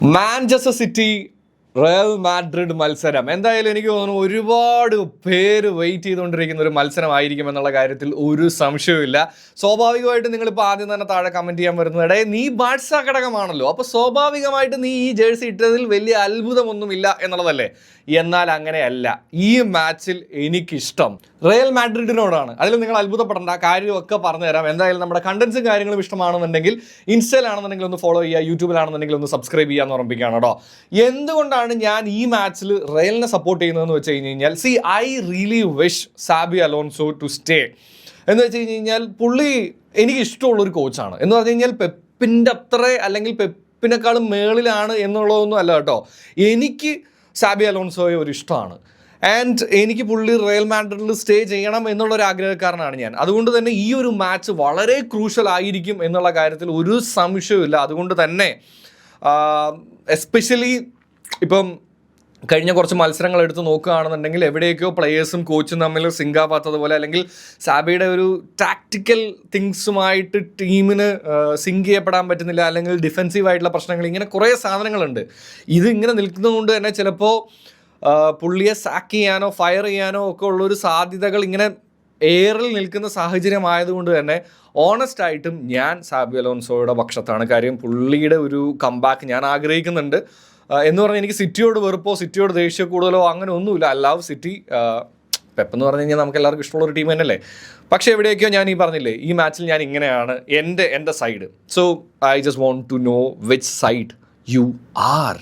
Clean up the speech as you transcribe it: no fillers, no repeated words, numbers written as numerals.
Manchester city Real Madrid മത്സരം എന്തായാലും എനിക്ക് തോന്നുന്നു ഒരുപാട് പേര് വെയിറ്റ് ചെയ്തുകൊണ്ടിരിക്കുന്ന ഒരു മത്സരമായിരിക്കും എന്നുള്ള കാര്യത്തിൽ ഒരു സംശയവുമില്ല. സ്വാഭാവികമായിട്ട് നിങ്ങളിപ്പോൾ ആദ്യം തന്നെ താഴെ കമൻറ്റ് ചെയ്യാൻ വരുന്നത് നീ ബാഴ്സ ഘടകമാണല്ലോ, അപ്പോൾ സ്വാഭാവികമായിട്ട് നീ ഈ ജേഴ്സി ഇട്ടതിൽ വലിയ അത്ഭുതമൊന്നുമില്ല എന്നുള്ളതല്ലേ. എന്നാൽ അങ്ങനെയല്ല. ഈ മാച്ചിൽ എനിക്കിഷ്ടം റയൽ മാഡ്രിഡിനോടാണ്. അതിൽ നിങ്ങൾ അത്ഭുതപ്പെടേണ്ട കാര്യമൊക്കെ പറഞ്ഞു തരാം. എന്തായാലും നമ്മുടെ കണ്ടൻസും കാര്യങ്ങളും ഇഷ്ടമാണെന്നുണ്ടെങ്കിൽ ഇൻസ്റ്റയിലാണെന്നുണ്ടെങ്കിൽ ഒന്ന് ഫോളോ ചെയ്യുക, യൂട്യൂബിലാണെന്നുണ്ടെങ്കിൽ ഒന്ന് സബ്സ്ക്രൈബ് ചെയ്യാന്ന് ഓർമ്മിപ്പിക്കുകയാണ് കേട്ടോ. എന്തുകൊണ്ടാണ് ഞാൻ ഈ മാച്ചിൽ റയലിനെ സപ്പോർട്ട് ചെയ്യുന്നതെന്ന് വെച്ച് കഴിഞ്ഞാൽ I really wish Xabi Alonso to stay. എന്ന് വെച്ച് കഴിഞ്ഞാൽ പുള്ളി എനിക്ക് ഇഷ്ടമുള്ളൊരു കോച്ചാണ്. എന്ന് പറഞ്ഞു കഴിഞ്ഞാൽ പെപ്പിൻ്റെ അത്ര അല്ലെങ്കിൽ പെപ്പിനെക്കാളും മേളിലാണ് എന്നുള്ളതൊന്നും അല്ല കേട്ടോ. എനിക്ക് സാബി അലോൺസോയെ ഒരു ഇഷ്ടമാണ്. ആൻഡ് എനിക്ക് പുള്ളി റയൽ മാഡ്രിഡിൽ സ്റ്റേ ചെയ്യണം എന്നുള്ളൊരു ആഗ്രഹക്കാരനാണ് ഞാൻ. അതുകൊണ്ട് തന്നെ ഈ ഒരു മാച്ച് വളരെ ക്രൂഷ്യൽ ആയിരിക്കും എന്നുള്ള കാര്യത്തിൽ ഒരു സംശയവുമില്ല. അതുകൊണ്ട് തന്നെ എസ്പെഷ്യലി ഇപ്പം കഴിഞ്ഞ കുറച്ച് മത്സരങ്ങൾ എടുത്ത് നോക്കുകയാണെന്നുണ്ടെങ്കിൽ എവിടെയൊക്കെയോ പ്ലെയേഴ്സും കോച്ചും തമ്മിൽ സിങ്ക് ആവാത്തതുപോലെ, അല്ലെങ്കിൽ സാബിയുടെ ഒരു ടാക്ടിക്കൽ തിങ്സുമായിട്ട് ടീമിന് സിങ്ക് ചെയ്യപ്പെടാൻ പറ്റുന്നില്ല, അല്ലെങ്കിൽ ഡിഫെൻസീവായിട്ടുള്ള പ്രശ്നങ്ങൾ, ഇങ്ങനെ കുറേ സാധനങ്ങളുണ്ട്. ഇത് ഇങ്ങനെ നിൽക്കുന്നതുകൊണ്ട് തന്നെ ചിലപ്പോൾ പുള്ളിയെ സാക്ക് ചെയ്യാനോ ഫയർ ചെയ്യാനോ ഒക്കെ ഉള്ളൊരു സാധ്യതകൾ ഇങ്ങനെ എയറിൽ നിൽക്കുന്ന സാഹചര്യമായതുകൊണ്ട് തന്നെ ഓണസ്റ്റ് ആയിട്ടും ഞാൻ സാബി അലോൺസോയുടെ പക്ഷത്താണ്. കാര്യം പുള്ളിയുടെ ഒരു കംബാക്ക് ഞാൻ ആഗ്രഹിക്കുന്നുണ്ട്. എന്ന് പറഞ്ഞാൽ എനിക്ക് സിറ്റിയോട് വെറുപ്പോ സിറ്റിയോട് ദേഷ്യം കൂടുതലോ അങ്ങനെ ഒന്നുമില്ല. I love city. പെപ്പെന്ന് പറഞ്ഞു കഴിഞ്ഞാൽ നമുക്ക് എല്ലാവർക്കും ഇഷ്ടമുള്ളൊരു ടീം തന്നെയല്ലേ. പക്ഷേ എവിടെയൊക്കെയോ ഞാൻ ഈ പറഞ്ഞില്ലേ, ഈ മാച്ചിൽ ഞാൻ ഇങ്ങനെയാണ് എൻ്റെ side. So I just want to know which side you R.